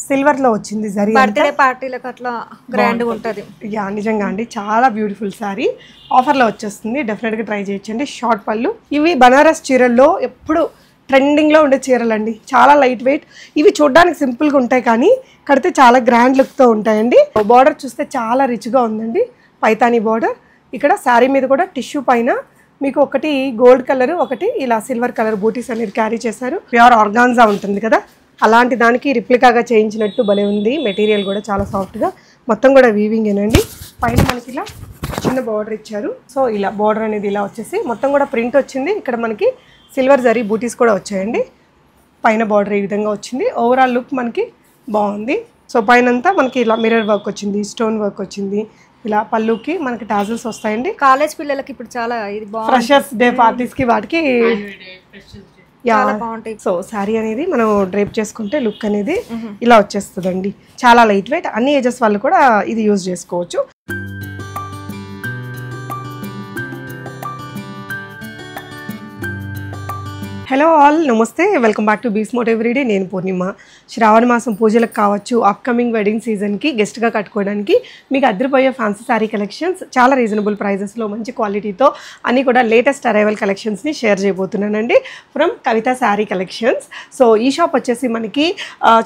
Silver లో వచ్చింది zari birthday పార్టీలకు అట్లా గ్రాండ్ గా ఉంటది. యా నిజంగా అండి చాలా బ్యూటిఫుల్ సారీ ఆఫర్ లో వచ్చేస్తుంది, డెఫినెట్ గా ట్రై చేయొచ్చండి. షార్ట్ పళ్ళు. ఇవి బనారస్ చీరల్లో ఎప్పుడు ట్రెండింగ్ లో ఉండే చీరలు అండి, చాలా లైట్ వెయిట్. ఇవి చూడడానికి సింపుల్ గా ఉంటాయి కానీ కడితే చాలా గ్రాండ్ లుక్ తో ఉంటాయండి. బార్డర్ చూస్తే చాలా రిచ్ గా ఉందండి, పైతానీ బార్డర్. ఇక్కడ శారీ మీద కూడా టిష్యూ పైన మీకు ఒకటి గోల్డ్ కలర్, ఒకటి ఇలా సిల్వర్ కలర్ బూటీస్ అనేది క్యారీ చేశారు. ప్యూర్ ఆర్గాన్జా ఉంటుంది కదా, అలాంటి దానికి రిప్లికాగా చేయించినట్టు భలే ఉంది. మెటీరియల్ కూడా చాలా సాఫ్ట్గా, మొత్తం కూడా వీవింగ్ ఏనండి. పైన మనకి ఇలా చిన్న బార్డర్ ఇచ్చారు. సో ఇలా బార్డర్ అనేది ఇలా వచ్చేసి మొత్తం కూడా ప్రింట్ వచ్చింది. ఇక్కడ మనకి సిల్వర్ జరీ బూటీస్ కూడా వచ్చాయండి. పైన బార్డర్ ఈ విధంగా వచ్చింది. ఓవరాల్ లుక్ మనకి బాగుంది. సో పైనంతా మనకి ఇలా మిర్రర్ వర్క్ వచ్చింది, స్టోన్ వర్క్ వచ్చింది. ఇలా పళ్ళుకి మనకి టాజల్స్ వస్తాయండి. కాలేజ్ పిల్లలకి ఇప్పుడు చాలా ఇది బాగుంది. ఫ్రెషర్స్ డే పార్టీస్ కి వాటికి చాలా బాగుంటాయి. సో శారీ అనేది మనం డ్రేప్ చేసుకుంటే లుక్ అనేది ఇలా వచ్చేస్తుందండి. చాలా లైట్ వెయిట్, అన్ని ఏజెస్ వాళ్ళు కూడా ఇది యూజ్ చేసుకోవచ్చు. హలో ఆల్, నమస్తే, వెల్కమ్ బ్యాక్ టు బీస్మోట్ ఎవ్రీడే. నేను పూర్ణిమ. శ్రావణ మాసం పూజలకు కావచ్చు, అప్కమింగ్ వెడ్డింగ్ సీజన్కి గెస్ట్గా కట్టుకోవడానికి మీకు అద్దరిపోయే ఫ్యాన్సీ శారీ కలెక్షన్స్ చాలా రీజనబుల్ ప్రైజెస్లో మంచి క్వాలిటీతో అన్నీ కూడా లేటెస్ట్ అరైవల్ కలెక్షన్స్ని షేర్ చేయబోతున్నానండి from Kavitha sari collections. So ఈ షాప్ వచ్చేసి మనకి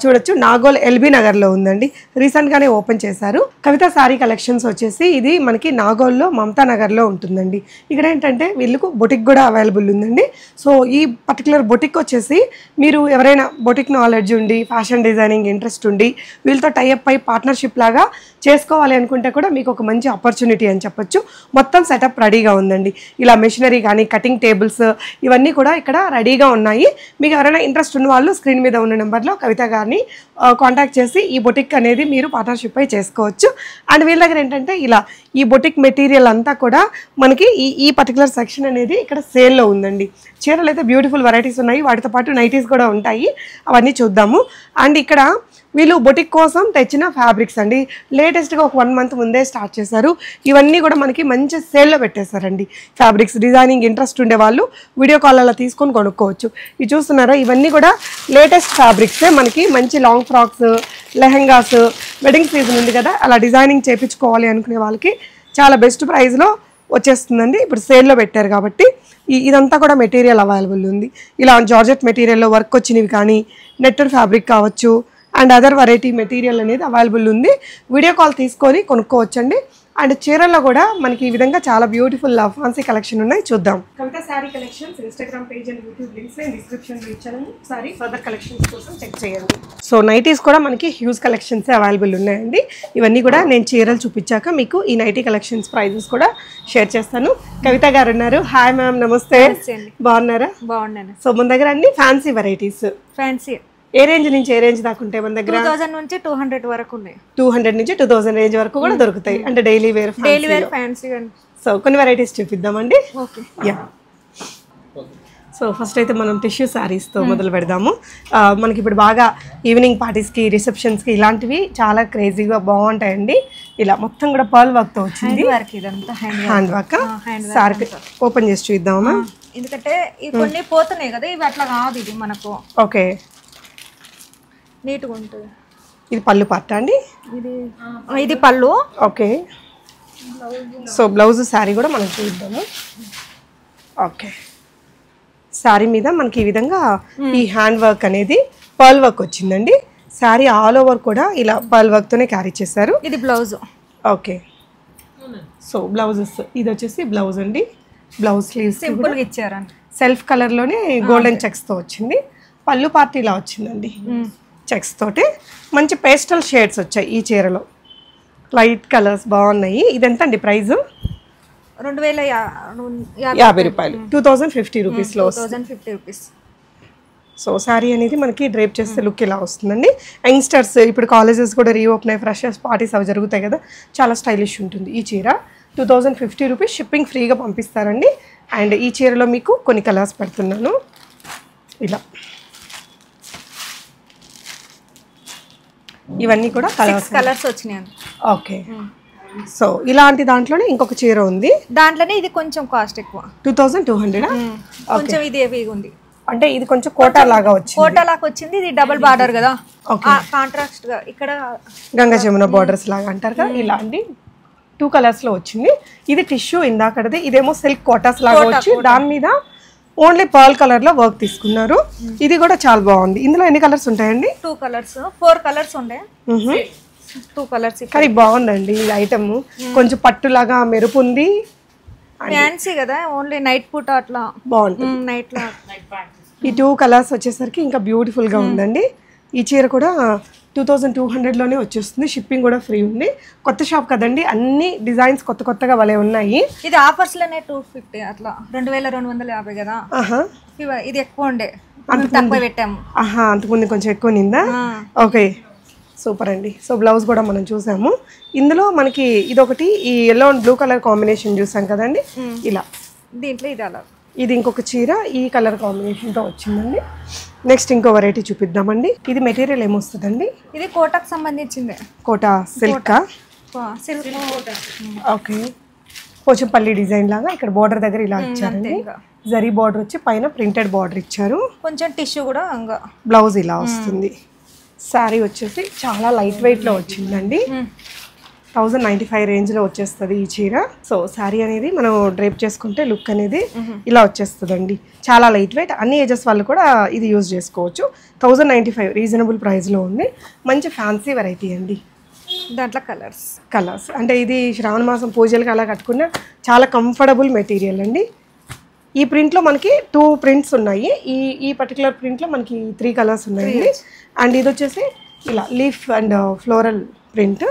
చూడొచ్చు నాగోల్ ఎల్బీ నగర్లో ఉందండి, రీసెంట్గానే ఓపెన్ చేశారు. కవిత శారీ కలెక్షన్స్ వచ్చేసి ఇది మనకి నాగోల్లో మమతా నగర్లో ఉంటుందండి. ఇక్కడ ఏంటంటే వీళ్ళకు బొటిక్ కూడా అవైలబుల్ ఉందండి. సో ఈ పర్టికులర్ బొటిక్ వచ్చేసి మీరు ఎవరైనా బొటిక్ నాలెడ్జ్ ఉండి ఫ్యాషన్ డిజైనింగ్ ఇంట్రెస్ట్ ఉండి వీళ్ళతో టైఅప్ అయి పార్ట్నర్షిప్ లాగా చేసుకోవాలి అనుకుంటే కూడా మీకు ఒక మంచి ఆపర్చునిటీ అని చెప్పొచ్చు. మొత్తం సెటప్ రెడీగా ఉందండి. ఇలా మెషినరీ కానీ కటింగ్ టేబుల్స్ ఇవన్నీ కూడా ఇక్కడ రెడీగా ఉన్నాయి. మీకు ఎవరైనా ఇంట్రెస్ట్ ఉన్న వాళ్ళు స్క్రీన్ మీద ఉన్న నెంబర్లో కవిత గారిని కాంటాక్ట్ చేసి ఈ బొటిక్ అనేది మీరు పార్ట్నర్షిప్ అయి చేసుకోవచ్చు. అండ్ వీళ్ళ దగ్గర ఏంటంటే ఇలా ఈ బొటిక్ మెటీరియల్ అంతా కూడా మనకి ఈ పర్టికులర్ సెక్షన్ అనేది ఇక్కడ సేల్లో ఉందండి. చీరలు అయితే బ్యూటిఫుల్ వెరైటీస్ ఉన్నాయి, వాటితో పాటు నైటీస్ కూడా ఉంటాయి, అవన్నీ చూద్దాము. అండ్ ఇక్కడ వీళ్ళు బొటిక్ కోసం తెచ్చిన ఫ్యాబ్రిక్స్ అండి, లేటెస్ట్గా ఒక 1 month ముందే స్టార్ట్ చేశారు. ఇవన్నీ కూడా మనకి మంచి సేల్లో పెట్టేశారండి. ఫ్యాబ్రిక్స్ డిజైనింగ్ ఇంట్రెస్ట్ ఉండే వాళ్ళు వీడియో కాల్ అలా తీసుకొని కొనుక్కోవచ్చు. ఇవి చూస్తున్నారా, ఇవన్నీ కూడా లేటెస్ట్ ఫ్యాబ్రిక్సే. మనకి మంచి long frocks, lehengas, wedding season ఉంది కదా, అలా డిజైనింగ్ చేయించుకోవాలి అనుకునే వాళ్ళకి చాలా బెస్ట్ ప్రైస్లో వచ్చేస్తుందండి. ఇప్పుడు సేల్లో పెట్టారు కాబట్టి ఇదంతా కూడా మెటీరియల్ అవైలబుల్ ఉంది. ఇలా జార్జెట్ మెటీరియల్లో వర్క్ వచ్చినవి కానీ నెట్టెడ్ ఫ్యాబ్రిక్ కావచ్చు అండ్ అదర్ వెరైటీ మెటీరియల్ అనేది అవైలబుల్ ఉంది. వీడియో కాల్ తీసుకొని కొనుక్కోవచ్చండి. అండ్ చీరల్లో కూడా మనకి ఈ విధంగా చాలా బ్యూటిఫుల్ ఫ్యాన్సీ కలెక్షన్ ఉన్నాయి, చూద్దాం. Kavitha sari collections Instagram page and YouTube links నేను డిస్క్రిప్షన్లో ఇచ్చాను. ఒకసారి ఫర్దర్ కలెక్షన్స్ కోసం చెక్ చేయండి. సో నైటీస్ కూడా మనకి హ్యూజ్ కలెక్షన్స్ అవైలబుల్ ఉన్నాయండి. ఇవన్నీ కూడా నేను చీరలు చూపించాక మీకు ఈ నైటీ కలెక్షన్స్ ప్రైజెస్ కూడా షేర్ చేస్తాను. కవిత గారు ఉన్నారు. హాయ్ మ్యామ్, నమస్తే. బాగున్నారా? బాగున్నాను. సో మన దగ్గర అన్ని ఫ్యాన్సీ వెరైటీస్. ఫ్యాన్సీ ఏ రేంజ్ నుంచి ఏ రేంజ్ దాకా ఉంటాయి మన దగ్గర? 2000 నుంచి 200 వరకు ఉన్నాయి. 200 నుంచి 2000 రేంజ్ వరకు కూడా దొరుకుతాయి. అంటే డైలీ వేర్ ఫ్యాన్సీ. సో కొన్ని వెరైటీస్ చూపిద్దామండి. Okay, yeah. సో ఫస్ట్ అయితే మనం టిష్యూ శారీస్తో మొదలు పెడదాము. మనకి ఇప్పుడు బాగా ఈవినింగ్ పార్టీస్కి, రిసెప్షన్స్కి ఇలాంటివి చాలా క్రేజీగా బాగుంటాయండి. ఇలా మొత్తం కూడా పర్ల్ వర్క్తో వచ్చింది. Hand work. శారీ ఓపెన్ చేసి చూద్దామా, ఎందుకంటే కొన్ని పోతున్నాయి కదా, ఇవి అట్లా కాదు. ఇది మనకు ఓకే నీట్గా ఉంటుంది. ఇది పళ్ళు పార్ట్ అండి, ఇది పళ్ళు. ఓకే. సో బ్లౌజ్ శారీ కూడా మనం చూద్దాము. ఓకే, శారీ మీద మనకి ఈ విధంగా ఈ హ్యాండ్ వర్క్ అనేది పర్ల్ వర్క్ వచ్చిందండి. శారీ ఆల్ ఓవర్ కూడా ఇలా పర్ల్ వర్క్తోనే క్యారీ చేశారు. ఇది బ్లౌజ్. ఓకే, సో బ్లౌజెస్ ఇది వచ్చేసి బ్లౌజ్ అండి. బ్లౌజ్ స్లీవ్స్ సింపుల్గా ఇచ్చారు, సెల్ఫ్ కలర్లోనే గోల్డెన్ చెక్స్తో వచ్చింది. పళ్ళు పార్ట్ ఇలా వచ్చిందండి, చెక్స్ తోటి. మంచి పేస్టల్ షేడ్స్ వచ్చాయి ఈ చీరలో, లైట్ కలర్స్ బాగున్నాయి. ఇది ఎంత అండి ప్రైస్? 2050 రూపాయలు, 2050 రూపీస్లో. 2050 రూపీస్. సో శారీ అనేది మనకి డ్రేప్ చేస్తే లుక్ ఇలా వస్తుందండి. యంగ్స్టర్స్ ఇప్పుడు కాలేజెస్ కూడా రీఓపెన్ అయ్యి ఫ్రెషర్స్ పార్టీస్ అవి జరుగుతాయి కదా, చాలా స్టైలిష్ ఉంటుంది ఈ చీర. 2050 రూపీస్, షిప్పింగ్ ఫ్రీగా పంపిస్తారండి. అండ్ ఈ చీరలో మీకు కొన్ని కలర్స్ పెడుతున్నాను. ఇలా ఇవన్నీ కూడా కలర్స్ వచ్చినాయి. ఓకే, సో ఇలాంటి దాంట్లోనే ఇంకొక చీర ఉంది, దాంట్లోనే ఇది కొంచెం కాస్ట్ ఎక్కువ, 2200. కొంచెం ఇది హెవీగా ఉంది. అంటే ఇది కొంచెం కోటా లాగా వచ్చింది. కోటా లాగా వచ్చింది. ఇది డబుల్ బార్డర్ కదా, కాంట్రాస్ట్ గా ఇక్కడ గంగా జమున బార్డర్స్ లాగా అంటారు కదా, ఇలాంటి 2 కలర్స్ లో వచ్చింది. ఇది టిష్యూ ఇందాకడది, ఇదేమో సిల్క్ కోటాస్ లాగా వచ్చి దాని మీద ఓన్లీ పర్ల్ కలర్ లో వర్క్ తీసుకున్నారు. ఇది కూడా చాలా బాగుంది. ఇందులో ఎన్ని కలర్స్ ఉంటాయండి? 2 కలర్స్ 4 కలర్స్ ఉండే 2 కలర్స్. కానీ బాగుందండి ఈ ఐటమ్, కొంచెం పట్టులాగా మెరుపు ఉంది. ఫ్యాన్సీ కదా, ఓన్లీ నైట్ పూట అట్లా బాగుంటుంది. నైట్ లో ఈ 2 కలర్స్ వచ్చేసరికి ఇంకా బ్యూటిఫుల్ గా ఉందండి. ఈ చీర కూడా 2200లోనే వచ్చేస్తుంది. షిప్పింగ్ కూడా ఫ్రీ ఉంది. కొత్త షాప్ కదండి, అన్ని డిజైన్స్ కొత్త కొత్తగా భలే ఉన్నాయి. ఇది ఆఫర్స్ లోనే 250 అట్లా 2250 కదా. ఇది ఎక్కువ ఉండే, తక్కువ పెట్టాము. అంతకుముందు కొంచెం ఎక్కువ నిందా. ఓకే, సూపర్ అండి. సో బ్లౌజ్ కూడా మనం చూసాము. ఇందులో మనకి ఇదొకటి ఈ yellow and blue colour combination చూసాం కదండి, ఇలా దీంట్లో ఇది అలా. ఇది ఇంకొక చీర ఈ కలర్ కాంబినేషన్తో వచ్చిందండి. నెక్స్ట్ ఇంకో వెరైటీ చూపిద్దామండి. ఇది మెటీరియల్ ఏమొస్తుందండి? ఇది కోటాకు సంబంధించింది. కోటా సిల్కా? సిల్క్. ఓకే, పోచంపల్లి డిజైన్ లాగా ఇక్కడ బోర్డర్ దగ్గర ఇలా ఇచ్చారండి. జరీ బార్డర్ వచ్చి పైన ప్రింటెడ్ బార్డర్ ఇచ్చారు. కొంచెం టిష్యూ కూడా. బ్లౌజ్ ఇలా వస్తుంది. శారీ వచ్చేసి చాలా లైట్ వెయిట్లో వచ్చిందండి. 1095 రేంజ్లో వచ్చేస్తుంది ఈ చీర. సో శారీ అనేది మనం డ్రేప్ చేసుకుంటే లుక్ అనేది ఇలా వచ్చేస్తుందండి. చాలా లైట్ వెయిట్, అన్ని ఏజెస్ వాళ్ళు కూడా ఇది యూజ్ చేసుకోవచ్చు. 1095 రీజనబుల్ ప్రైస్లో ఉంది. మంచి ఫ్యాన్సీ వెరైటీ అండి. దాంట్లో కలర్స్ అంటే ఇది శ్రావణ మాసం పూజలకు అలా కట్టుకున్న చాలా కంఫర్టబుల్ మెటీరియల్ అండి. ఈ ప్రింట్లో మనకి 2 ప్రింట్స్ ఉన్నాయి. ఈ పర్టికులర్ ప్రింట్లో మనకి 3 కలర్స్ ఉన్నాయండి. అండ్ ఇది వచ్చేసి ఇలా లీఫ్ అండ్ ఫ్లోరల్ ప్రింట్.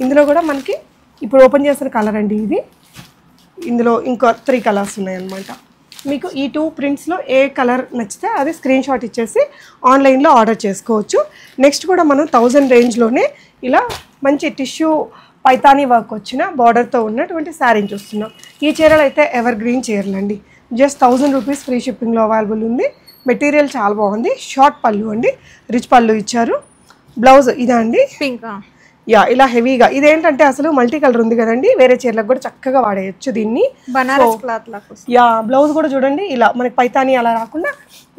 ఇందులో కూడా మనకి ఇప్పుడు ఓపెన్ చేసిన కలర్ అండి ఇది. ఇందులో ఇంకో 3 కలర్స్ ఉన్నాయన్నమాట. మీకు ఈ 2 ప్రింట్స్లో ఏ కలర్ నచ్చితే అది స్క్రీన్ షాట్ ఇచ్చేసి ఆన్లైన్లో ఆర్డర్ చేసుకోవచ్చు. నెక్స్ట్ కూడా మనం 1000 రేంజ్లోనే ఇలా మంచి టిష్యూ పైతానీ వర్క్ వచ్చిన బార్డర్తో ఉన్నటువంటి శారీని చూస్తున్నాం. ఈ చీరలు అయితే ఎవర్ గ్రీన్ చీరలు అండి. జస్ట్ 1000 రూపీస్ ఫ్రీ షిప్పింగ్లో అవైలబుల్ ఉంది. మెటీరియల్ చాలా బాగుంది. షార్ట్ పళ్ళు అండి, రిచ్ పళ్ళు ఇచ్చారు. బ్లౌజ్ ఇదా అండి, పింక్. ఇలా హెవీగా. ఇదేంటంటే అసలు మల్టీ కలర్ ఉంది కదండి, వేరే చీరలకు కూడా చక్కగా వాడేయచ్చు దీన్ని. బనారస్ క్లాత్ లాగా. బ్లౌజ్ కూడా చూడండి ఇలా మనకి పైతానీ అలా రాకుండా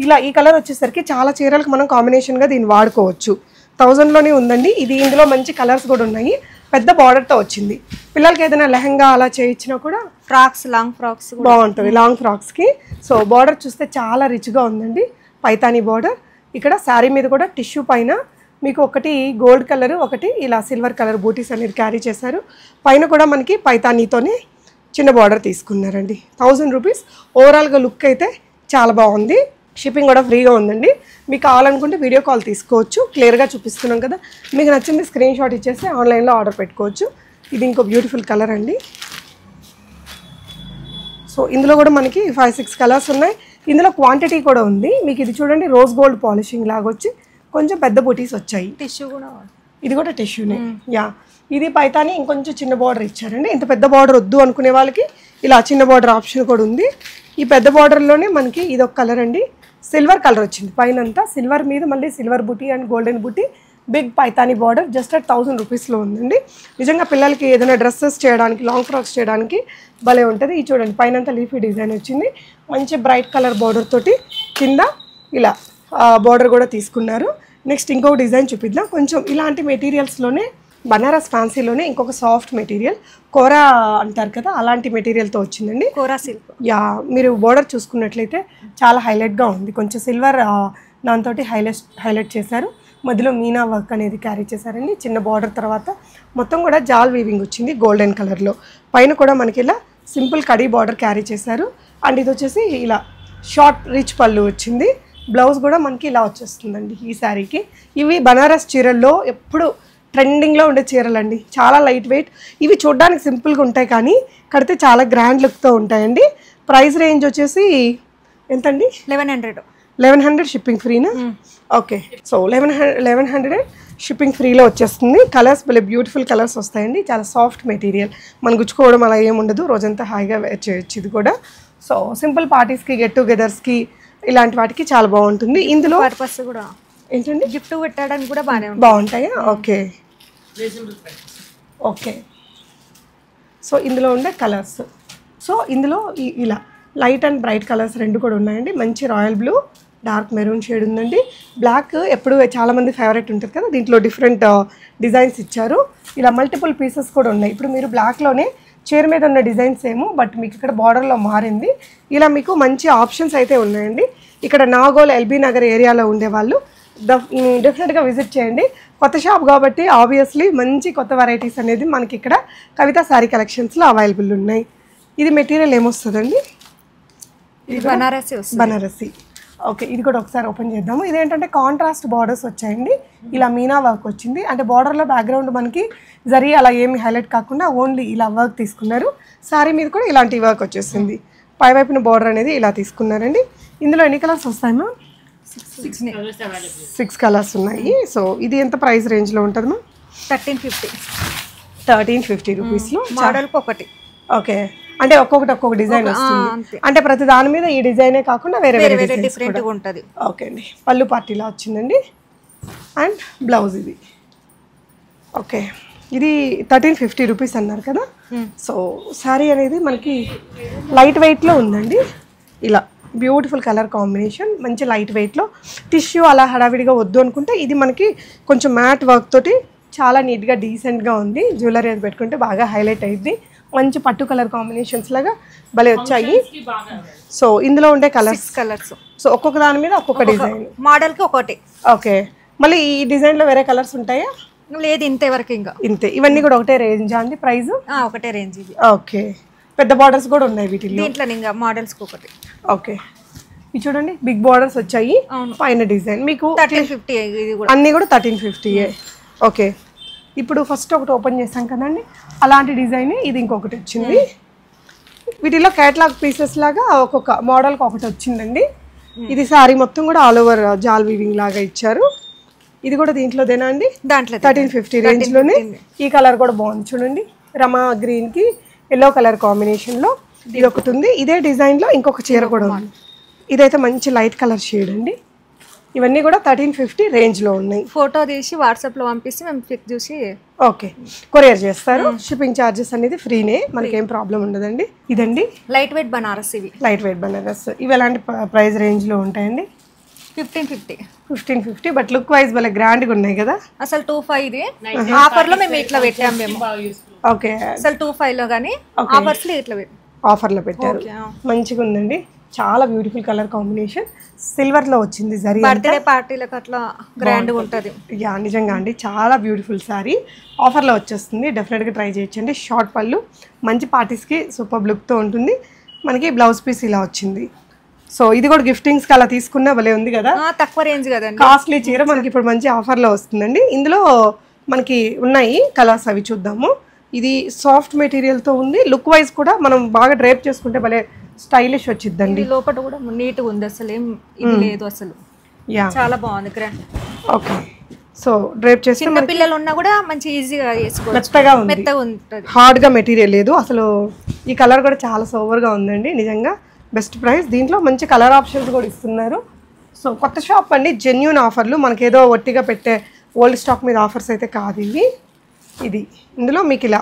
ఇలా ఈ కలర్ వచ్చేసరికి చాలా చీరలకు మనం కాంబినేషన్గా దీన్ని వాడుకోవచ్చు. 1000లోనే ఉందండి ఇది. ఇందులో మంచి కలర్స్ కూడా ఉన్నాయి. పెద్ద బార్డర్తో వచ్చింది. పిల్లలకి ఏదైనా లెహంగా అలా చేయించినా కూడా ఫ్రాక్స్, లాంగ్ ఫ్రాక్స్ బాగుంటుంది. లాంగ్ ఫ్రాక్స్కి. సో బార్డర్ చూస్తే చాలా రిచ్గా ఉందండి, పైతానీ బార్డర్. ఇక్కడ శారీ మీద కూడా టిష్యూ పైన మీకు ఒకటి గోల్డ్ కలర్, ఒకటి ఇలా సిల్వర్ కలర్ బూటీస్ అనేది క్యారీ చేశారు. పైన కూడా మనకి పైతానీతోనే చిన్న బార్డర్ తీసుకున్నారండి. 1000 రూపీస్. ఓవరాల్గా లుక్ అయితే చాలా బాగుంది. షిప్పింగ్ కూడా ఫ్రీగా ఉందండి. మీకు కావాలనుకుంటే వీడియో కాల్ తీసుకోవచ్చు. క్లియర్గా చూపిస్తున్నాం కదా, మీకు నచ్చింది స్క్రీన్ షాట్ ఇచ్చేసి ఆన్లైన్లో ఆర్డర్ పెట్టుకోవచ్చు. ఇది ఇంకో బ్యూటిఫుల్ కలర్ అండి. సో ఇందులో కూడా మనకి 5-6 కలర్స్ ఉన్నాయి. ఇందులో క్వాంటిటీ కూడా ఉంది. మీకు ఇది చూడండి, రోజ్ గోల్డ్ పాలిషింగ్ లాగా వచ్చి కొంచెం పెద్ద బూటీస్ వచ్చాయి. టిష్యూ కూడా, ఇది కూడా టిష్యూనే. ఇది పైతాని ఇంకొంచెం చిన్న బార్డర్ ఇచ్చారండి. ఇంత పెద్ద బార్డర్ వద్దు అనుకునే వాళ్ళకి ఇలా చిన్న బార్డర్ ఆప్షన్ కూడా ఉంది. ఈ పెద్ద బార్డర్లోనే మనకి ఇది ఒక కలర్ అండి, సిల్వర్ కలర్ వచ్చింది. పైనంతా సిల్వర్ మీద మళ్ళీ సిల్వర్ బూటీ అండ్ గోల్డెన్ బూటీ, బిగ్ పైతానీ బార్డర్. జస్ట్ 1000 రూపీస్లో ఉందండి. నిజంగా పిల్లలకి ఏదైనా డ్రెస్సెస్ చేయడానికి, లాంగ్ ఫ్రాక్స్ చేయడానికి భలే ఉంటుంది. ఇది చూడండి, పైనంతా లీఫీ డిజైన్ వచ్చింది. మంచి బ్రైట్ కలర్ బార్డర్ తోటి కింద ఇలా బార్డర్ కూడా తీసుకున్నారు. నెక్స్ట్ ఇంకొక డిజైన్ చూపిద్దాం. కొంచెం ఇలాంటి మెటీరియల్స్లోనే బనారస్ ఫ్యాన్సీలోనే ఇంకొక సాఫ్ట్ మెటీరియల్, కోరా అంటారు కదా, అలాంటి మెటీరియల్తో వచ్చిందండి. కోరా సిల్క్. మీరు బార్డర్ చూసుకున్నట్లయితే చాలా హైలైట్గా ఉంది. కొంచెం సిల్వర్ దాంతో హైలైట్ చేశారు. మధ్యలో మీనా వర్క్ అనేది క్యారీ చేశారండి. చిన్న బార్డర్ తర్వాత మొత్తం కూడా జాల్ వీవింగ్ వచ్చింది గోల్డెన్ కలర్లో. పైన కూడా మనకి ఇలా సింపుల్ కడీ బార్డర్ క్యారీ చేశారు. అండ్ ఇది వచ్చేసి ఇలా షార్ట్ రిచ్ పళ్ళు వచ్చింది. బ్లౌజ్ కూడా మనకి ఇలా వచ్చేస్తుందండి ఈ శారీకి. ఇవి బనారస్ చీరల్లో ఎప్పుడు ట్రెండింగ్లో ఉండే చీరలండి. చాలా లైట్ వెయిట్. ఇవి చూడడానికి సింపుల్గా ఉంటాయి కానీ కడితే చాలా గ్రాండ్ లుక్తో ఉంటాయండి. ప్రైస్ రేంజ్ వచ్చేసి ఎంతండి? 1100 షిప్పింగ్ ఫ్రీనా? ఓకే. సో 1100 షిప్పింగ్ ఫ్రీలో వచ్చేస్తుంది. కలర్స్ భలే బ్యూటిఫుల్ కలర్స్ వస్తాయండి. చాలా సాఫ్ట్ మెటీరియల్, మనం గుచ్చుకోవడం అలా ఏముండదు. రోజంతా హాయిగా వేర్ చేయొచ్చు ఇది కూడా. సో సింపుల్ పార్టీస్కి, గెట్ టుగెదర్స్కి, ఇలాంటి వాటికి చాలా బాగుంటుంది. ఇందులో పర్పస్ కూడా ఏంటంటే గిఫ్ట్ పెట్టడానికి కూడా బాగుంటాయా? Okay okay. సో ఇందులో ఉండే కలర్స్, సో ఇందులో ఇలా లైట్ అండ్ బ్రైట్ కలర్స్ రెండు కూడా ఉన్నాయండి. మంచి royal blue dark maroon shade ఉందండి. బ్లాక్ ఎప్పుడు చాలామంది ఫేవరెట్ ఉంటుంది కదా, దీంట్లో డిఫరెంట్ డిజైన్స్ ఇచ్చారు. ఇలా మల్టిపుల్ పీసెస్ కూడా ఉన్నాయి. ఇప్పుడు మీరు బ్లాక్లోనే చీర మీద ఉన్న డిజైన్స్ ఏమో, బట్ మీకు ఇక్కడ బార్డర్లో మారింది. ఇలా మీకు మంచి ఆప్షన్స్ అయితే ఉన్నాయండి. ఇక్కడ నాగోల్ ఎల్బీ నగర్ ఏరియాలో ఉండేవాళ్ళు డెఫినెట్గా విజిట్ చేయండి. కొత్త షాప్ కాబట్టి ఆబ్వియస్లీ మంచి కొత్త వెరైటీస్ అనేది మనకి ఇక్కడ కవిత శారీ కలెక్షన్స్లో అవైలబుల్ ఉన్నాయి. ఇది మెటీరియల్ ఏమొస్తుందండి? బనారసి. ఓకే, ఇది కూడా ఒకసారి ఓపెన్ చేద్దాము. ఇదేంటంటే కాంట్రాస్ట్ బార్డర్స్ వచ్చాయండి. ఇలా మీనా వర్క్ వచ్చింది. అంటే బార్డర్లో బ్యాక్గ్రౌండ్ మనకి జరీ అలా ఏమి హైలైట్ కాకుండా ఓన్లీ ఇలా వర్క్ తీసుకున్నారు. శారీ మీద కూడా ఇలాంటి వర్క్ వచ్చేసింది. పైవైపున బార్డర్ అనేది ఇలా తీసుకున్నారండి. ఇందులో ఎన్ని కలర్స్ వస్తాయమ్మా? 6 కలర్స్ ఉన్నాయి. సో ఇది ఎంత ప్రైస్ రేంజ్లో ఉంటుందమ్మా? 1350 రూపీస్లో మోడల్కి ఒకటి. ఓకే, అంటే ఒక్కొక్క డిజైన్ వస్తుంది. అంటే ప్రతి దాని మీద ఈ డిజైనే కాకుండా వేరే వేరే డిఫరెంట్గా ఉంటుంది. ఓకే అండి, పళ్ళు పార్టీలా వచ్చిందండి. అండ్ బ్లౌజ్ ఇది. ఓకే, ఇది 1350 రూపీస్ అన్నారు కదా. సో శారీ అనేది మనకి లైట్ వెయిట్లో ఉందండి. ఇలా బ్యూటిఫుల్ కలర్ కాంబినేషన్, మంచి లైట్ వెయిట్లో. టిష్యూ అలా హడావిడిగా వద్దు అనుకుంటే ఇది మనకి కొంచెం మ్యాట్ వర్క్ తోటి చాలా నీట్గా డీసెంట్గా ఉంది. జ్యువెలరీ అది పెట్టుకుంటే బాగా హైలైట్ అయ్యింది. మంచి పట్టు కలర్ కాంబినేషన్స్ లాగా భలే వచ్చాయి. సో ఇందులో ఉండే కలర్స్ సో ఒక్కొక్క దాని మీద ఒక్కొక్క డిజైన్. మోడల్కి ఒకటి. ఓకే, మళ్ళీ ఈ డిజైన్లో వేరే కలర్స్ ఉంటాయా? లేదు, ఇంతే వరకు ఇంకా ఇంతే. ఇవన్నీ కూడా ఒకటే రేంజా అండి ప్రైస్? ఒకటే రేంజ్ ఇది. ఓకే, పెద్ద బార్డర్స్ కూడా ఉన్నాయి వీటిలో. దీంట్లో ఇంకా మోడల్స్కి ఒకటి. ఓకే, ఇది చూడండి, బిగ్ బార్డర్స్ వచ్చాయి. పైన డిజైన్ మీకు 1350. ఇది కూడా అన్నీ కూడా 1350. ఓకే, ఇప్పుడు ఫస్ట్ ఒకటి ఓపెన్ చేసాం కదండి, అలాంటి డిజైన్ ఇది ఇంకొకటి వచ్చింది. వీటిలో క్యాటలాగ్ పీసెస్ లాగా ఒక్కొక్క మోడల్కి ఒకటి వచ్చిందండి. ఇది సారీ మొత్తం కూడా ఆల్ ఓవర్ జాల్ వీవింగ్ లాగా ఇచ్చారు. ఇది కూడా దీంట్లోదేనా అండి? దాంట్లో 1350 రేంజ్లోనే. ఈ కలర్ కూడా బాగుంది చూడండి, రమా గ్రీన్కి ఎల్లో కలర్ కాంబినేషన్లో ఇది ఒకటి ఉంది. ఇదే డిజైన్లో ఇంకొక చీర కూడా ఉంది. ఇదైతే మంచి లైట్ కలర్ షేడ్ అండి. ఇవన్నీ కూడా 1350 రేంజ్లో ఉన్నాయి. ఫోటో తీసి వాట్సాప్లో పంపిస్తే మేము పిక్ చూసి ఓకే కొరియర్ చేస్తారు. షిప్పింగ్ ఛార్జెస్ అనేది ఫ్రీనే, మనకేం ప్రాబ్లం ఉండదండి. ఇదండి లైట్ వెయిట్ బనారస్. ఇవి లైట్ వెయిట్ బనారస్. ఇవి ఎలాంటి ప్రైస్ రేంజ్లో ఉంటాయండి? 1550. బట్ లుక్ వైజ్ భలే గ్రాండ్గా ఉన్నాయి కదా. అసలు 25 ఇది ఆఫర్లో మేము ఇట్లా పెట్టాము మేము. ఓకే, అసలు 25లో కానీ ఆఫర్స్లో ఇట్లా ఆఫర్లో పెట్టారు. మంచిగా ఉందండి, చాలా బ్యూటిఫుల్ కలర్ కాంబినేషన్. సిల్వర్లో వచ్చింది జరీ. బర్త్డే పార్టీలకు అట్లా గ్రాండ్గా ఉంటుంది. యా నిజంగా అండి, చాలా బ్యూటిఫుల్ శారీ ఆఫర్లో వచ్చేస్తుంది. డెఫినెట్గా ట్రై చేయొచ్చండి. షార్ట్ పళ్ళు, మంచి పార్టీస్కి సూపర్ లుక్తో ఉంటుంది. మనకి బ్లౌజ్ పీస్ ఇలా వచ్చింది. సో ఇది కూడా గిఫ్టింగ్స్కి అలా తీసుకున్నా భలే ఉంది కదా. తక్కువ రేంజ్ కదండి, కాస్ట్లీ చీర మనకి ఇప్పుడు మంచి ఆఫర్లో వస్తుందండి. ఇందులో మనకి ఉన్నాయి కలర్స్, అవి చూద్దాము. ఇది సాఫ్ట్ మెటీరియల్తో ఉంది. లుక్ వైజ్ కూడా మనం బాగా డ్రైప్ చేసుకుంటే భలే స్టైలిష్ వచ్చిద్దండి. లోపల కూడా నీట్గా ఉంది, అసలు ఏం ఇది లేదు అసలు. యా చాలా బాగుంది గ్రాండ్. ఓకే, సో డ్రైప్ చేస్తే చిన్న పిల్లలు ఉన్నా కూడా మంచి ఈజీగా వేసుకోవచ్చు. మెత్తగా ఉంటుంది, హార్డ్గా మెటీరియల్ లేదు అసలు. ఈ కలర్ కూడా చాలా సోవర్గా ఉందండి, నిజంగా బెస్ట్ ప్రైస్. దీంట్లో మంచి కలర్ ఆప్షన్స్ కూడా ఇస్తున్నారు. సో కొత్త షాప్ అండి, జెన్యూన్ ఆఫర్లు, మనకేదో ఒట్టిగా పెట్టే ఓల్డ్ స్టాక్ మీద ఆఫర్స్ అయితే కాదు ఇవి. ఇది ఇందులో మీకు ఇలా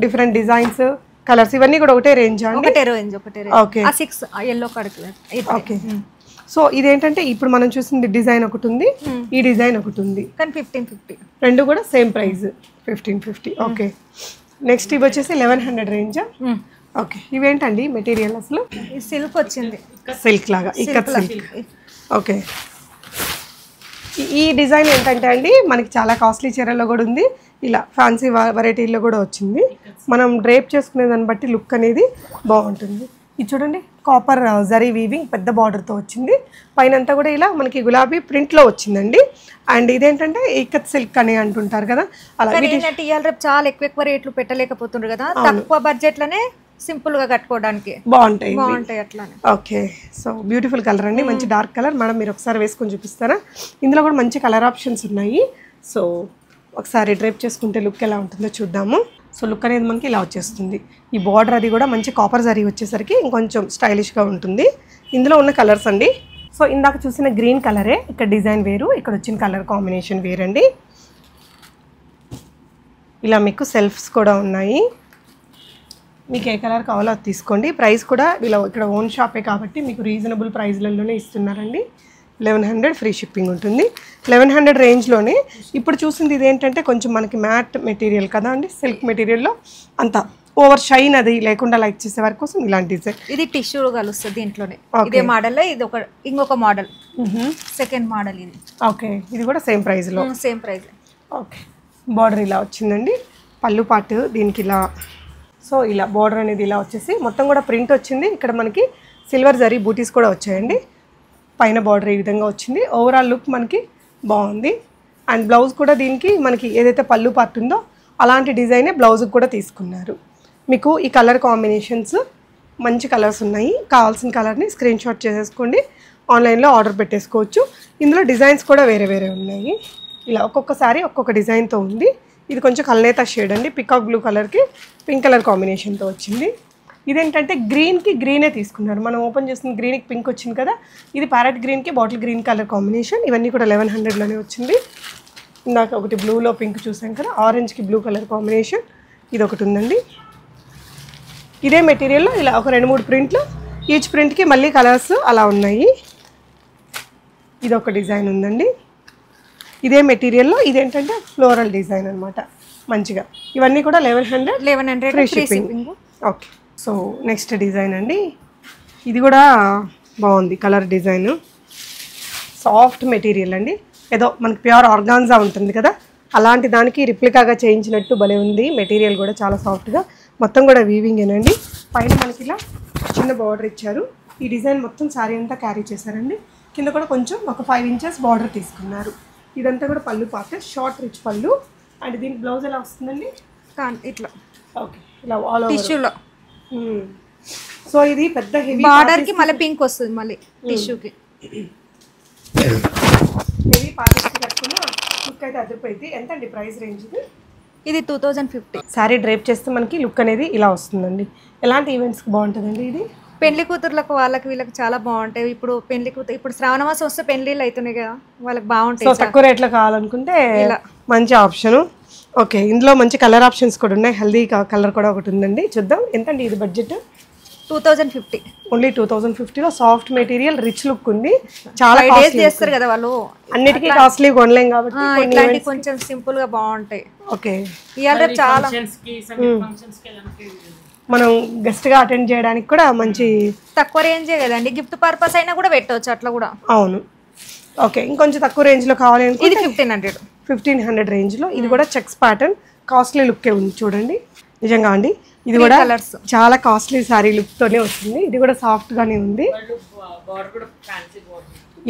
డిఫరెంట్ డిజైన్స్, కలర్స్ ఇవన్నీ కూడా ఒకటే రేంజ్ అండి? ఒకటే range. Okay, 6 yellow colour. Okay, so ఇదేంటంటే ఇప్పుడు మనం చూసింది డిజైన్ ఒకటి ఉంది, ఈ డిజైన్ ఒకటి ఉంది, కానీ 1550. రెండు కూడా సేమ్ ప్రైస్ 1550. ఓకే, నెక్స్ట్ ఇవి వచ్చేసి 1100 రేంజ్. ఓకే, ఇవేంటండి మెటీరియల్ అసలు? సిల్క్ వచ్చింది, సిల్క్ లాగా, ఇక్కత్ సిల్క్. ఓకే, ఈ డిజైన్ ఏంటంటే అండి మనకి చాలా కాస్ట్లీ చీరలో కూడా ఉంది, ఇలా ఫ్యాన్సీ వెరైటీల్లో కూడా వచ్చింది. మనం డ్రేప్ చేసుకునే దాన్ని బట్టి లుక్ అనేది బాగుంటుంది. ఇది చూడండి, కాపర్ జరీ వీవింగ్ పెద్ద బార్డర్తో వచ్చింది. పైన అంతా కూడా ఇలా మనకి గులాబీ ప్రింట్లో వచ్చిందండి. అండ్ ఇదేంటంటే ఇక్కత్ సిల్క్ అని అంటుంటారు కదా, అలా రేపు చాలా ఎక్కువ రేట్లు పెట్టలేకపోతున్నారు కదా, తక్కువ బడ్జెట్లోనే సింపుల్ గా కట్టుకోవడానికి బాగుంటాయి అట్లానే. ఓకే, సో బ్యూటిఫుల్ కలర్ అండి, మంచి డార్క్ కలర్. మేడం మీరు ఒకసారి వేసుకొని చూపిస్తారా? ఇందులో కూడా మంచి కలర్ ఆప్షన్స్ ఉన్నాయి. సో ఒకసారి డ్రైప్ చేసుకుంటే లుక్ ఎలా ఉంటుందో చూద్దాము. సో లుక్ అనేది మనకి ఇలా వచ్చేస్తుంది. ఈ బార్డర్ అది కూడా మంచి కాపర్ జరీ వచ్చేసరికి ఇంకొంచెం స్టైలిష్గా ఉంటుంది. ఇందులో ఉన్న కలర్స్ అండి, సో ఇందాక చూసిన గ్రీన్ కలరే, ఇక్కడ డిజైన్ వేరు, ఇక్కడ వచ్చిన కలర్ కాంబినేషన్ వేరండి. ఇలా మీకు సెల్ఫ్స్ కూడా ఉన్నాయి, మీకు ఏ కలర్ కావాలో అది తీసుకోండి. ప్రైస్ కూడా ఇలా ఇక్కడ ఓన్ షాపే కాబట్టి మీకు రీజనబుల్ ప్రైస్లలోనే ఇస్తున్నారండి. 1100 ఫ్రీ షిప్పింగ్ ఉంటుంది. 1100 రేంజ్లోనే ఇప్పుడు చూసింది ఇది ఏంటంటే కొంచెం మనకి మ్యాట్ మెటీరియల్ కదా అండి, సిల్క్ మెటీరియల్లో అంత ఓవర్ షైన్ అది లేకుండా లైక్ చేసే వారి కోసం ఇలాంటి డిజైన్. ఇది టిష్యూ కలుస్తుంది దీంట్లోనే. ఇదే మోడల్లో ఇది ఇంకొక మోడల్, సెకండ్ మోడల్ ఇది. ఓకే, ఇది కూడా సేమ్ ప్రైస్లో. Same price. ఓకే, బార్డర్ ఇలా వచ్చిందండి, పళ్ళు పాటు దీనికి ఇలా. సో ఇలా బార్డర్ అనేది ఇలా వచ్చేసి మొత్తం కూడా ప్రింట్ వచ్చింది. ఇక్కడ మనకి సిల్వర్ జరీ బూటీస్ కూడా వచ్చాయండి. పైన బార్డర్ ఈ విధంగా వచ్చింది. ఓవరాల్ లుక్ మనకి బాగుంది. అండ్ బ్లౌజ్ కూడా దీనికి మనకి ఏదైతే పళ్ళు పార్ట్ ఉందో అలాంటి డిజైనే బ్లౌజ్కి కూడా తీసుకున్నారు. మీకు ఈ కలర్ కాంబినేషన్స్ మంచి కలర్స్ ఉన్నాయి. కావాల్సిన కలర్ని స్క్రీన్ షాట్ చేసేసుకోండి, ఆన్లైన్లో ఆర్డర్ పెట్టేసుకోవచ్చు. ఇందులో డిజైన్స్ కూడా వేరే వేరే ఉన్నాయి. ఇలా ఒక్కొక్కసారి ఒక్కొక్క డిజైన్తో ఉంది. ఇది కొంచెం కల్నేత షేడ్ అండి, పికాక్ బ్లూ కలర్కి పింక్ కలర్ కాంబినేషన్తో వచ్చింది. ఇదేంటంటే గ్రీన్కి గ్రీనే తీసుకున్నారు. మనం ఓపెన్ చేసిన గ్రీన్కి పింక్ వచ్చింది కదా, ఇది ప్యారెట్ గ్రీన్కి బాటిల్ గ్రీన్ కలర్ కాంబినేషన్. ఇవన్నీ కూడా 1100లోనే వచ్చింది. ఇందాక ఒకటి బ్లూలో పింక్ చూసాం కదా, ఆరెంజ్కి బ్లూ కలర్ కాంబినేషన్ ఇది ఒకటి ఉందండి. ఇదే మెటీరియల్లో ఇలా ఒక 2-3 ప్రింట్లు, ఈచ్ ప్రింట్కి మళ్ళీ కలర్స్ అలా ఉన్నాయి. ఇది ఒక డిజైన్ ఉందండి. ఇదే మెటీరియల్లో ఇదేంటంటే ఫ్లోరల్ డిజైన్ అనమాట మంచిగా. ఇవన్నీ కూడా 1100 free shipping. Okay, so next design అండి. ఇది కూడా బాగుంది కలర్ డిజైన్. సాఫ్ట్ మెటీరియల్ అండి, ఏదో మనకి ప్యూర్ ఆర్గాన్జా ఉంటుంది కదా అలాంటి దానికి రిప్లికాగా చేయించినట్టు భలే ఉంది. మెటీరియల్ కూడా చాలా సాఫ్ట్గా, మొత్తం కూడా వీవింగేనండి. పైన మనకి ఇలా చిన్న బార్డర్ ఇచ్చారు. ఈ డిజైన్ మొత్తం శారీ అంతా క్యారీ చేశారండి. కింద కూడా కొంచెం ఒక 5 ఇంచెస్ బార్డర్ తీసుకున్నారు. ఇదంతా కూడా పళ్ళు పార్ట్, షార్ట్ రిచ్ పళ్ళు. అండ్ దీనికి బ్లౌజ్ ఎలా వస్తుందండి, ఇట్లా. ఓకే, ఇలా ఆల్ ఓవర్ టిష్యూలో. సో ఇది పెద్ద హెవీ బార్డర్కి మళ్ళీ పింక్ వస్తుంది, మళ్ళీ టిష్యూకి. హెవీ పార్టీస్కి కట్టుకున్న లుక్ అయితే అదిరిపోయింది. ఎంత అండి ప్రైస్ రేంజ్ ఇది? ఇది 2050. శారీ డ్రైప్ చేస్తే మనకి లుక్ అనేది ఇలా వస్తుందండి. ఎలాంటి ఈవెంట్స్కి బాగుంటుందండి ఇది? పెళ్లి కూతుర్లకు వాళ్ళకి వీళ్ళకి చాలా బాగుంటాయి. ఇప్పుడు పెళ్లి కూతురు, ఇప్పుడు శ్రావణ మాసం వస్తే పెళ్లిళ్ళు అవుతున్నాయి కదా, వాళ్ళకి బాగుంటాయి. సో తక్కువ రేట్లో కావాలనుకుంటే మంచి ఆప్షను. ఓకే, ఇందులో మంచి కలర్ ఆప్షన్స్ కూడా ఉన్నాయి. హెల్దీ కలర్ కూడా ఒకటి ఉందండి, చూద్దాం. ఎంతండి ఇది బడ్జెట్? 2050. ఓన్లీ 2050లో సాఫ్ట్ మెటీరియల్, రిచ్ లుక్ ఉంది. చాలా చేస్తారు కదా వాళ్ళు, అన్నిటికీ కాస్ట్లీ కొనలేం కాబట్టి ఇట్లాంటి కొంచెం సింపుల్ గా బాగుంటాయి. ఓకే, ఇవాళ చాలా మనం గెస్ట్ గా అటెండ్ చేయడానికి కూడా మంచి తక్కువ రేంజే కదండి, గిఫ్ట్ పర్పస్ అయినా కూడా పెట్టవచ్చు అట్లా కూడా. అవును. ఓకే, ఇంకొంచెం తక్కువ రేంజ్ లో కావాలి ఇది 1500 రేంజ్ లో. ఇది కూడా చెక్స్ ప్యాటర్న్, కాస్ట్లీ లుక్కే ఉంది చూడండి. నిజంగా అండి, ఇది కూడా చాలా కాస్ట్లీ సారీ లుక్ తోనే వస్తుంది. ఇది కూడా సాఫ్ట్ గానే ఉంది.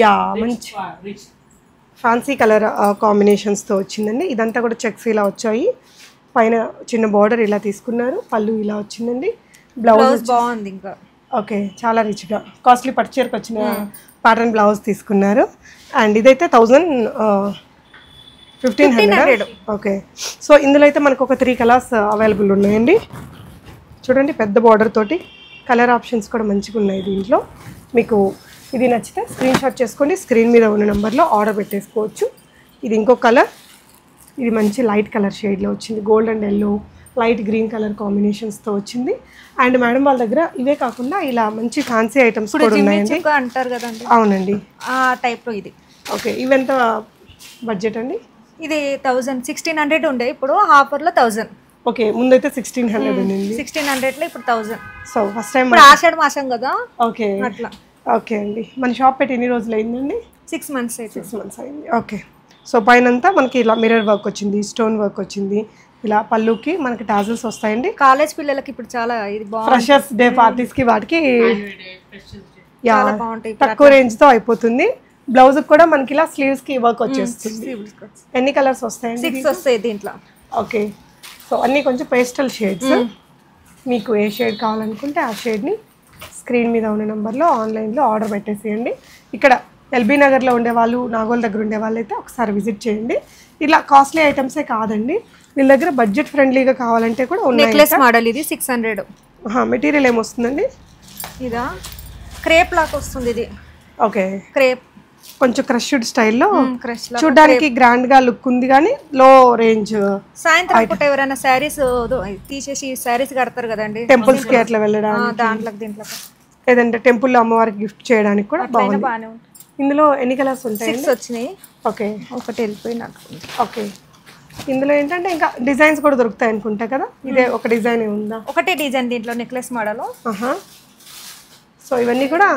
యా, మంచి ఫ్యాన్సీ కలర్ కాంబినేషన్స్ తో వచ్చిందండి. ఇదంతా కూడా చెక్స్ ఇలా వచ్చాయి. పైన చిన్న బార్డర్ ఇలా తీసుకున్నారు. పళ్ళు ఇలా వచ్చిందండి. బ్లౌజ్ బాగుంది ఇంకా. ఓకే, చాలా రిచ్గా కాస్ట్లీ పట్టుచీరకు వచ్చిన ప్యాటర్న్ బ్లౌజ్ తీసుకున్నారు. అండ్ ఇదైతే 1500. ఓకే, సో ఇందులో అయితే మనకు ఒక 3 కలర్స్ అవైలబుల్ ఉన్నాయండి. చూడండి, పెద్ద బార్డర్ తోటి కలర్ ఆప్షన్స్ కూడా మంచిగా ఉన్నాయి దీంట్లో. మీకు ఇది నచ్చితే స్క్రీన్ షాట్ చేసుకోండి, స్క్రీన్ మీద ఉన్న నెంబర్లో ఆర్డర్ పెట్టేసుకోవచ్చు. ఇది ఇంకో కలర్, ఇది మంచి లైట్ కలర్ షేడ్లో వచ్చింది. Gold and yellow, light green colour కాంబినేషన్స్తో వచ్చింది. అండ్ మేడం వాళ్ళ దగ్గర ఇవే కాకుండా ఇలా మంచి ఫ్యాన్సీ ఐటమ్స్ కూడా ఉన్నాయండి అంటారు కదండి. అవునండి, ఆ టైప్లో ఇది. ఓకే, ఇవెంత బడ్జెట్ అండి? ఇది 1600 ఉండే, ఇప్పుడు ఆఫర్లో 1000. ఓకే, ముందైతే 1600 ఉంది. 1600లో ఇప్పుడు 1000. సో ఫస్ట్ టైం ఆషాఢ మాసం కదా. ఓకే, అట్లా. ఓకే అండి, మన షాప్ పెట్టి ఎన్ని రోజులు అయిందండి? 6 months అయితే. 6 months అయింది. ఓకే, సో పైనంతా మనకి ఇలా మిర్రర్ వర్క్ వచ్చింది, స్టోన్ వర్క్ వచ్చింది. ఇలా పళ్ళుకి మనకి టాజల్స్ వస్తాయండి. కాలేజ్ పిల్లలకి ఇప్పుడు చాలా ఇది బాగుంది. ఫ్రెషర్స్ డే పార్టీస్కి వాటికి చాలా బాగుంటాయి. తక్కువ రేంజ్తో అయిపోతుంది. బ్లౌజ్ కూడా మనకి ఇలా స్లీవ్స్కి వర్క్ వచ్చేస్తుంది. ఎన్ని కలర్స్ వస్తాయండి? 6 వస్తాయి దీంట్లో. ఓకే, సో అన్నీ కొంచెం పేస్టల్ షేడ్స్. మీకు ఏ షేడ్ కావాలనుకుంటే ఆ షేడ్ని స్క్రీన్ మీద ఉన్న నెంబర్లో ఆన్లైన్లో ఆర్డర్ పెట్టేసేయండి. ఇక్కడ ఎల్బీ నగర్లో ఉండేవాళ్ళు, నాగోల్ దగ్గర ఉండేవాళ్ళు అయితే ఒకసారి విజిట్ చేయండి. ఇలా కాస్ట్లీ ఐటమ్సే కాదండి, వీళ్ళ దగ్గర బడ్జెట్ ఫ్రెండ్లీగా కావాలంటే కూడా ఉన్నాయి. నెక్లెస్ మోడల్ ఇది 600. మెటీరియల్ ఏమొస్తుందండి? ఇదా క్రేప్ లాగా వస్తుంది ఇది. ఓకే, క్రేప్ కొంచెం క్రష్డ్ స్టైల్లో చూడడానికి గ్రాండ్ గా లుక్ ఉంది, కానీ లో రేంజ్. సాయంత్రం పూట ఎవరైనా శారీస్ తీసేసి శారీస్ కడతారు కదండి, టెంపుల్స్ కి అట్లా వెళ్ళడానికి, దాంట్లో దీంట్లో లేదంటే టెంపుల్లో అమ్మవారికి గిఫ్ట్ చేయడానికి కూడా బాగుంది. ఇందులో ఎన్ని కలర్స్ ఉంటాయి? 6 వచ్చినాయి. ఓకే, ఒకటి వెళ్ళిపోయినట్టు. ఓకే. ఇందులో ఏంటంటే ఇంకా డిజైన్స్ కూడా దొరుకుతాయి అనుకుంటా కదా? ఇదే ఒక డిజైన్ ఉందా? ఒకటే డిజైన్ దీంట్లో నెక్లెస్ మోడల్. సో ఇవన్నీ కూడా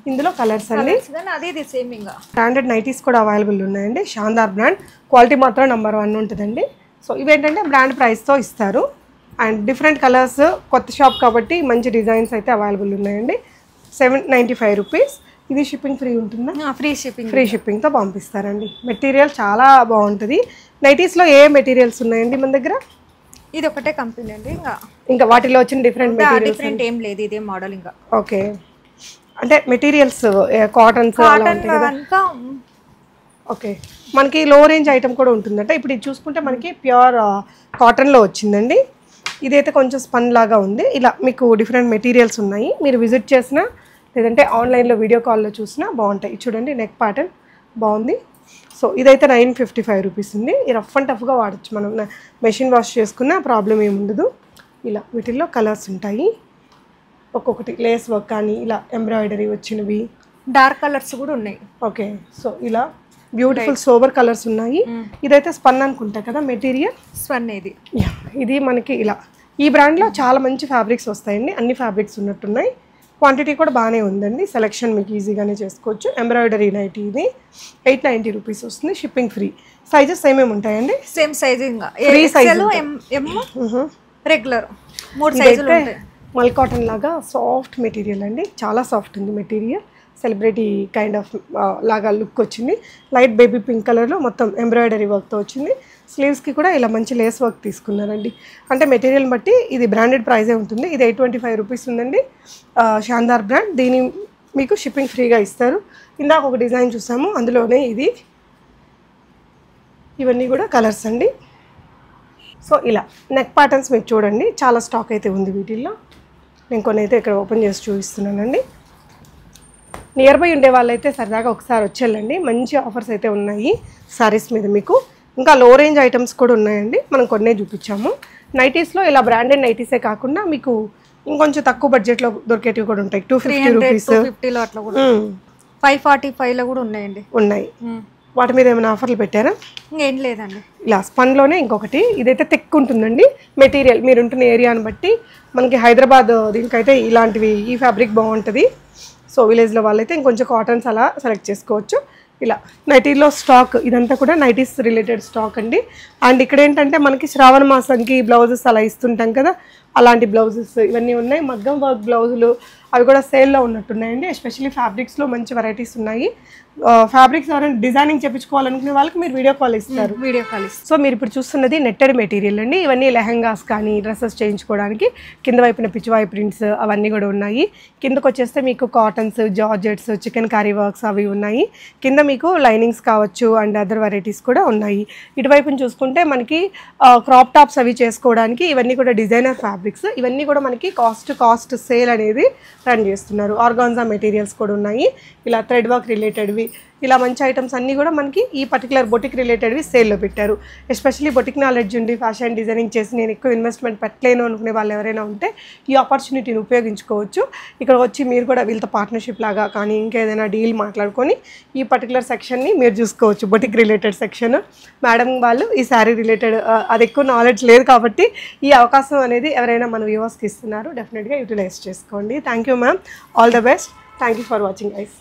ఇందులో కలర్స్ అండి. అది ఇది సేమ్. ఇంకా బ్రాండెడ్ నైటీస్ కూడా అవైలబుల్ ఉన్నాయండి. శాందార్ బ్రాండ్, క్వాలిటీ మాత్రం నెంబర్ 1 ఉంటుందండి. సో ఇవేంటంటే బ్రాండ్ ప్రైస్తో ఇస్తారు అండ్ డిఫరెంట్ కలర్స్, కొత్త షాప్ కాబట్టి మంచి డిజైన్స్ అయితే అవైలబుల్ ఉన్నాయండి. 795 రూపీస్. ఇది షిప్పింగ్ ఫ్రీ ఉంటుందా? ఫ్రీ షిప్పింగ్తో పంపిస్తారండి. మెటీరియల్ చాలా బాగుంటుంది. నైటీస్లో ఏ మెటీరియల్స్ ఉన్నాయండి మన దగ్గర? ఇది ఒకటే కంపెనీ అండి. ఇంకా వాటిలో వచ్చిన డిఫరెంట్ ఏం లేదు, ఇదే మోడల్. ఇంకా ఓకే, అంటే మెటీరియల్స్ కాటన్స్ అలా ఉంటాయి కదా? ఓకే, మనకి లో రేంజ్ ఐటమ్ కూడా ఉంటుందంట. ఇప్పుడు ఇది చూసుకుంటే మనకి ప్యూర్ కాటన్లో వచ్చిందండి. ఇదైతే కొంచెం స్పన్ లాగా ఉంది. ఇలా మీకు డిఫరెంట్ మెటీరియల్స్ ఉన్నాయి. మీరు విజిట్ చేసినా లేదంటే ఆన్లైన్లో వీడియో కాల్లో చూసినా బాగుంటాయి. చూడండి, నెక్ ప్యాటర్న్ బాగుంది. సో ఇదైతే 955 రూపీస్ ఉంది. ఈ రఫ్ అండ్ టఫ్గా వాడచ్చు మనం, మెషిన్ వాష్ చేసుకున్న ప్రాబ్లం ఏమి ఉండదు. ఇలా వీటిల్లో కలర్స్ ఉంటాయి. ఒక్కొక్కటి లేస్ వర్క్ కానీ ఇలా ఎంబ్రాయిడరీ వచ్చినవి, డార్క్ కలర్స్ కూడా ఉన్నాయి. ఓకే, సో ఇలా బ్యూటిఫుల్ సోబర్ కలర్స్ ఉన్నాయి. ఇదైతే స్పన్ అనుకుంటా కదా మెటీరియల్? స్పన్. ఇది మనకి ఇలా ఈ బ్రాండ్లో చాలా మంచి ఫ్యాబ్రిక్స్ వస్తాయండి. అన్ని ఫ్యాబ్రిక్స్ ఉన్నట్టున్నాయి. క్వాంటిటీ కూడా బాగానే ఉందండి. సెలెక్షన్ మీకు ఈజీగానే చేసుకోవచ్చు. ఎంబ్రాయిడరీ నైటీ ఇది 890 రూపీస్ వస్తుంది. Shipping free. సైజెస్ ఏమేమి ఉంటాయండి? Same size. Free size, regular 3 సైజులు ఉంటాయి. మల్ కాటన్ లాగా సాఫ్ట్ మెటీరియల్ అండి. చాలా సాఫ్ట్ ఉంది మెటీరియల్. సెలబ్రిటీ కైండ్ ఆఫ్ లాగా లుక్ వచ్చింది. లైట్ బేబీ పింక్ కలర్లో మొత్తం ఎంబ్రాయిడరీ వర్క్తో వచ్చింది. స్లీవ్స్కి కూడా ఇలా మంచి లేస్ వర్క్ తీసుకున్నారండి. అంటే మెటీరియల్ బట్టి ఇది బ్రాండెడ్ ప్రైజే ఉంటుంది. ఇది 825 రూపీస్ ఉందండి. శాందార్ బ్రాండ్. దీని మీకు షిప్పింగ్ ఫ్రీగా ఇస్తారు. ఇందాక ఒక డిజైన్ చూసాము, అందులోనే ఇది. ఇవన్నీ కూడా కలర్స్ అండి. సో ఇలా నెక్ ప్యాటర్న్స్ మీరు చూడండి, చాలా స్టాక్ అయితే ఉంది వీటిల్లో. నేను కొన్ని అయితే ఇక్కడ ఓపెన్ చేసి చూపిస్తున్నానండి. నియర్ బై ఉండే వాళ్ళైతే సరదాగా ఒకసారి వచ్చేళ్ళండి. మంచి ఆఫర్స్ అయితే ఉన్నాయి సారీస్ మీద మీకు. ఇంకా లో రేంజ్ ఐటమ్స్ కూడా ఉన్నాయండి. మనం కొన్నే చూపించాము. నైటీస్లో ఇలా బ్రాండెడ్ నైటీసే కాకుండా మీకు ఇంకొంచెం తక్కువ బడ్జెట్లో దొరికేటివి కూడా ఉంటాయి. 250 రూపీస్, 250లో అట్లా కూడా 545లో కూడా ఉన్నాయండి. ఉన్నాయి. వాటి మీద ఏమైనా ఆఫర్లు పెట్టారా? ఏం లేదండి. ఇలా స్పన్లోనే ఇంకొకటి, ఇదైతే థిక్ ఉంటుందండి మెటీరియల్. మీరు ఉంటున్న ఏరియాని బట్టి మనకి హైదరాబాద్ దీనికైతే ఇలాంటివి ఈ ఫ్యాబ్రిక్ బాగుంటుంది. సో విలేజ్లో వాళ్ళైతే ఇంకొంచెం కాటన్స్ అలా సెలెక్ట్ చేసుకోవచ్చు. ఇలా నైటీలో స్టాక్ ఇదంతా కూడా నైటీస్ రిలేటెడ్ స్టాక్ అండి. అండ్ ఇక్కడ ఏంటంటే మనకి శ్రావణ మాసంకి బ్లౌజెస్ అలా ఇస్తుంటాం కదా, అలాంటి బ్లౌజెస్ ఇవన్నీ ఉన్నాయి. మగ్గం వర్క్ బ్లౌజులు అవి కూడా సేల్లో ఉన్నట్టున్నాయండి. ఎస్పెషల్లీ ఫ్యాబ్రిక్స్లో మంచి వెరైటీస్ ఉన్నాయి. ఫ్యాబ్రిక్స్ ఎవరైనా డిజైనింగ్ చేయించుకోవాలనుకునే వాళ్ళకి మీరు వీడియో కాల్ ఇస్తారు. సో మీరు ఇప్పుడు చూస్తున్నది నెట్టెడ్ మెటీరియల్ అండి. ఇవన్నీ లెహంగాస్ కానీ డ్రెస్సెస్ చేయించుకోవడానికి కింద వైపున పిచ్చివాయి ప్రింట్స్ అవన్నీ కూడా ఉన్నాయి. కిందకు వచ్చేస్తే మీకు cottons, georgettes, chicken curry works అవి ఉన్నాయి. కింద మీకు లైనింగ్స్ కావచ్చు అండ్ అదర్ వెరైటీస్ కూడా ఉన్నాయి. ఇటువైపున చూసుకుంటే మనకి క్రాప్ టాప్స్ అవి చేసుకోవడానికి ఇవన్నీ కూడా డిజైనర్ ఫ్యాబ్రిక్స్. ఇవన్నీ కూడా మనకి కాస్ట్ సేల్ అనేది రన్ చేస్తున్నారు. ఆర్గాన్జా మెటీరియల్స్ కూడా ఉన్నాయి. ఇలా థ్రెడ్ వర్క్ రిలేటెడ్వి, ఇలా మంచి ఐటమ్స్ అన్నీ కూడా మనకి ఈ పర్టికులర్ బొటిక్ రిలేటెడ్వి సేల్లో పెట్టారు. ఎస్పెషల్లీ బొటిక్ నాలెడ్జ్ ఉండి ఫ్యాషన్ డిజైనింగ్ చేసి నేను ఎక్కువ ఇన్వెస్ట్మెంట్ పెట్టలేను అనుకునే వాళ్ళు ఎవరైనా ఉంటే ఈ ఆపర్చునిటీని ఉపయోగించుకోవచ్చు. ఇక్కడ వచ్చి మీరు కూడా వీళ్ళతో పార్ట్నర్షిప్ లాగా కానీ ఇంకేదైనా డీల్ మాట్లాడుకొని ఈ పర్టికులర్ సెక్షన్ని మీరు చూసుకోవచ్చు. Boutique related section. మేడం వాళ్ళు ఈ శారీ రిలేటెడ్ అది ఎక్కువ నాలెడ్జ్ లేదు కాబట్టి ఈ అవకాశం అనేది ఎవరైనా మన వ్యూవర్స్కి ఇస్తున్నారు. డెఫినెట్గా యూటిలైజ్ చేసుకోండి. Thank you ma'am. All the best. Thank you for watching guys.